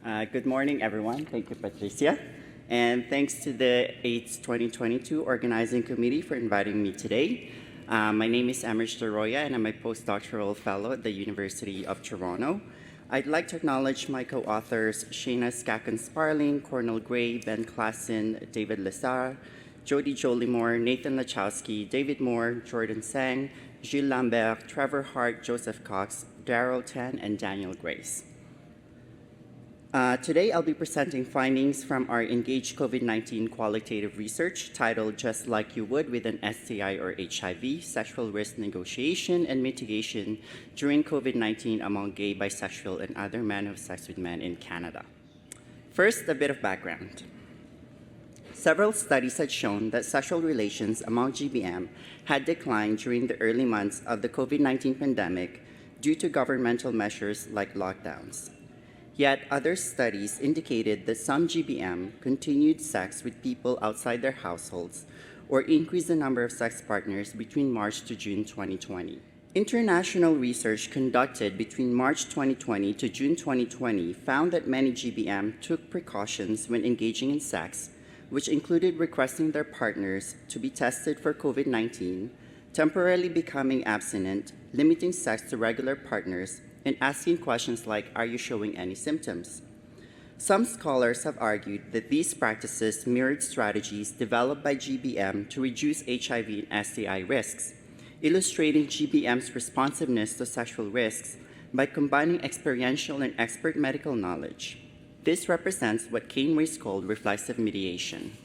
Good morning, everyone. Thank you, Patricia. And thanks to the AIDS 2022 Organizing Committee for inviting me today. My name is Amish Doroya, and I'm a postdoctoral fellow at the University of Toronto. I'd like to acknowledge my co-authors, Shayna Skakon-Sparling, Cornel Gray, Ben Klassen, David Lazar, Jody Jolimore, Nathan Lachowski, David Moore, Jordan Sang, Gilles Lambert, Trevor Hart, Joseph Cox, Daryl Tan, and Daniel Grace. Today, I'll be presenting findings from our Engage COVID-19 qualitative research titled Just Like You Would with an STI or HIV, Sexual Risk Negotiation and Mitigation During COVID-19 Among Gay, Bisexual, and Other Men Who Have Sex with Men in Canada. First, a bit of background. Several studies had shown that sexual relations among GBM had declined during the early months of the COVID-19 pandemic due to governmental measures like lockdowns. Yet other studies indicated that some GBM continued sex with people outside their households or increased the number of sex partners between March to June 2020. International research conducted between March 2020 to June 2020 found that many GBM took precautions when engaging in sex, which included requesting their partners to be tested for COVID-19, temporarily becoming abstinent, limiting sex to regular partners, and asking questions like, are you showing any symptoms? Some scholars have argued that these practices mirrored strategies developed by GBM to reduce HIV and STI risks, illustrating GBM's responsiveness to sexual risks by combining experiential and expert medical knowledge. This represents what Kane-Weiss called reflexive mediation.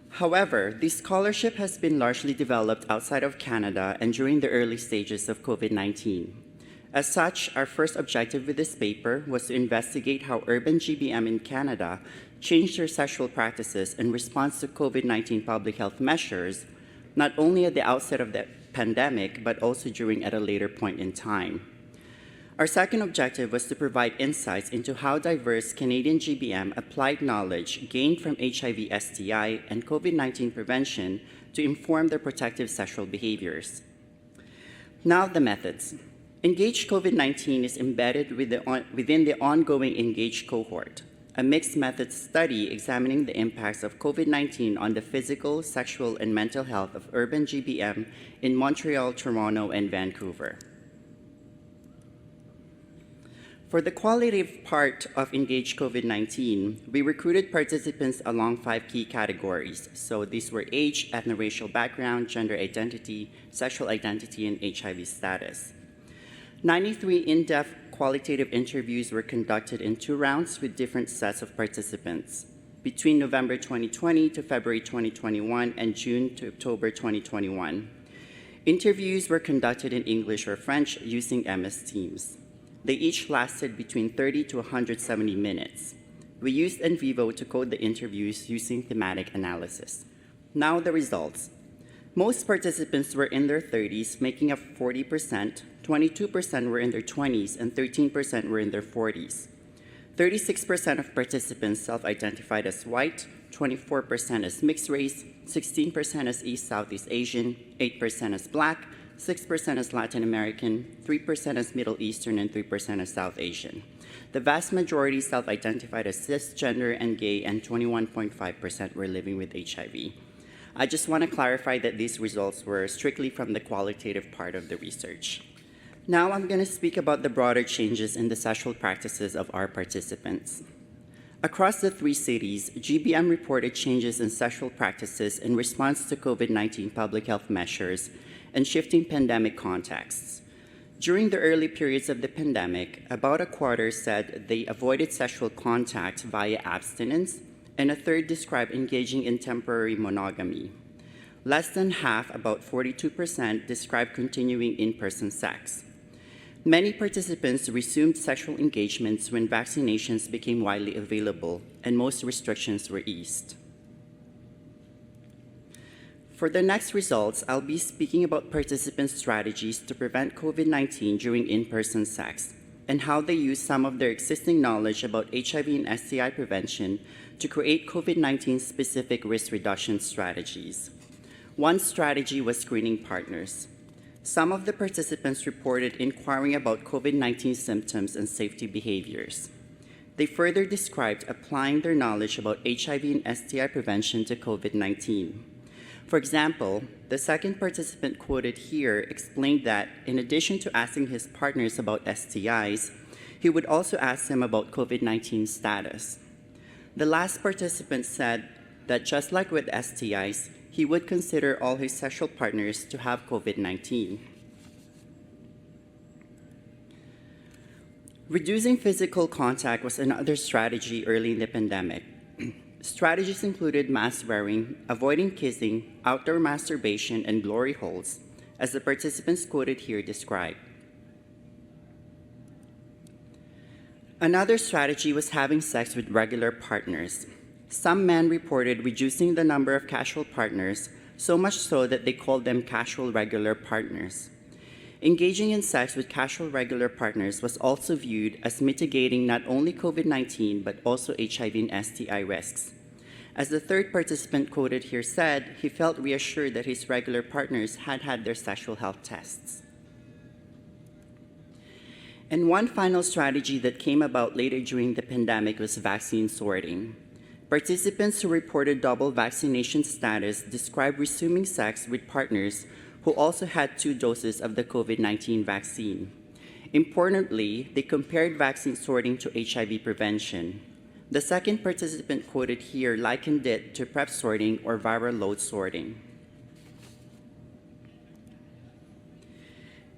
However, this scholarship has been largely developed outside of Canada and during the early stages of COVID-19. As such, our first objective with this paper was to investigate how urban GBM in Canada changed their sexual practices in response to COVID-19 public health measures, not only at the outset of the pandemic, but also during at a later point in time. Our second objective was to provide insights into how diverse Canadian GBM applied knowledge gained from HIV, STI, and COVID-19 prevention to inform their protective sexual behaviors. Now the methods. Engage COVID-19 is embedded within the ongoing Engage cohort, a mixed methods study examining the impacts of COVID-19 on the physical, sexual, and mental health of urban GBM in Montreal, Toronto, and Vancouver. For the qualitative part of Engage COVID-19, we recruited participants along 5 key categories. So these were age, ethno-racial background, gender identity, sexual identity, and HIV status. 93 in-depth qualitative interviews were conducted in 2 rounds with different sets of participants between November 2020 to February 2021 and June to October 2021. Interviews were conducted in English or French using MS Teams. They each lasted between 30 to 170 minutes. We used in vivo to code the interviews using thematic analysis. Now the results. Most participants were in their 30s, making up 40%, 22% were in their 20s, and 13% were in their 40s. 36% of participants self-identified as white, 24% as mixed race, 16% as East Southeast Asian, 8% as Black, 6% as Latin American, 3% as Middle Eastern, and 3% as South Asian. The vast majority self-identified as cisgender and gay, and 21.5% were living with HIV. I just want to clarify that these results were strictly from the qualitative part of the research. Now I'm going to speak about the broader changes in the sexual practices of our participants. Across the 3 cities, GBM reported changes in sexual practices in response to COVID-19 public health measures and shifting pandemic contexts. During the early periods of the pandemic, about a quarter said they avoided sexual contact via abstinence, and a third described engaging in temporary monogamy. Less than half, about 42%, described continuing in-person sex. Many participants resumed sexual engagements when vaccinations became widely available, and most restrictions were eased. For the next results, I'll be speaking about participants' strategies to prevent COVID-19 during in-person sex, and how they use some of their existing knowledge about HIV and STI prevention to create COVID-19 specific risk reduction strategies. One strategy was screening partners. Some of the participants reported inquiring about COVID-19 symptoms and safety behaviors. They further described applying their knowledge about HIV and STI prevention to COVID-19. For example, the second participant quoted here explained that in addition to asking his partners about STIs, he would also ask them about COVID-19 status. The last participant said that just like with STIs, he would consider all his sexual partners to have COVID-19. Reducing physical contact was another strategy early in the pandemic. Strategies included mask wearing, avoiding kissing, outdoor masturbation, and glory holes, as the participants quoted here described. Another strategy was having sex with regular partners. Some men reported reducing the number of casual partners, so much so that they called them casual regular partners. Engaging in sex with casual regular partners was also viewed as mitigating not only COVID-19 but also HIV and STI risks. As the third participant quoted here said, he felt reassured that his regular partners had had their sexual health tests. And one final strategy that came about later during the pandemic was vaccine sorting. Participants who reported double vaccination status described resuming sex with partners who also had 2 doses of the COVID-19 vaccine. Importantly, they compared vaccine sorting to HIV prevention. The second participant quoted here likened it to PrEP sorting or viral load sorting.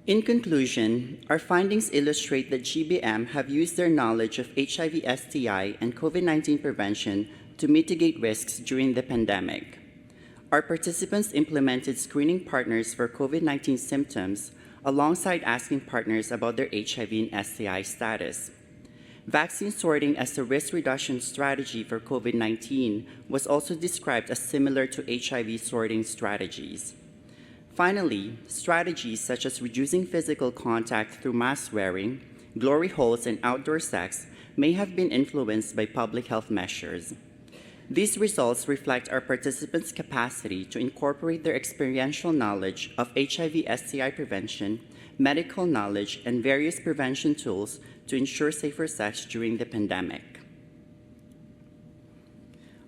In conclusion, our findings illustrate that GBM have used their knowledge of HIV, STI, and COVID-19 prevention to mitigate risks during the pandemic. Our participants implemented screening partners for COVID-19 symptoms alongside asking partners about their HIV and STI status. Vaccine sorting as a risk reduction strategy for COVID-19 was also described as similar to HIV sorting strategies. Finally, strategies such as reducing physical contact through mask wearing, glory holes, and outdoor sex may have been influenced by public health measures. These results reflect our participants' capacity to incorporate their experiential knowledge of HIV/STI prevention, medical knowledge, and various prevention tools to ensure safer sex during the pandemic.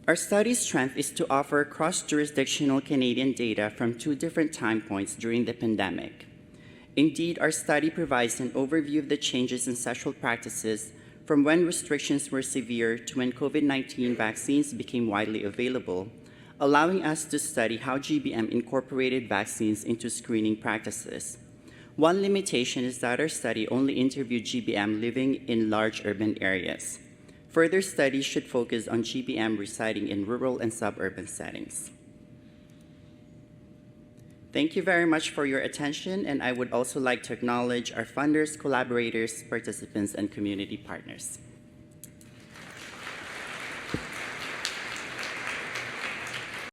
Our study's strength is to offer cross-jurisdictional Canadian data from 2 different time points during the pandemic. Indeed, our study provides an overview of the changes in sexual practices from when restrictions were severe to when COVID-19 vaccines became widely available, allowing us to study how GBM incorporated vaccines into screening practices. One limitation is that our study only interviewed GBM living in large urban areas. Further studies should focus on GBM residing in rural and suburban settings. Thank you very much for your attention, and I would also like to acknowledge our funders, collaborators, participants, and community partners.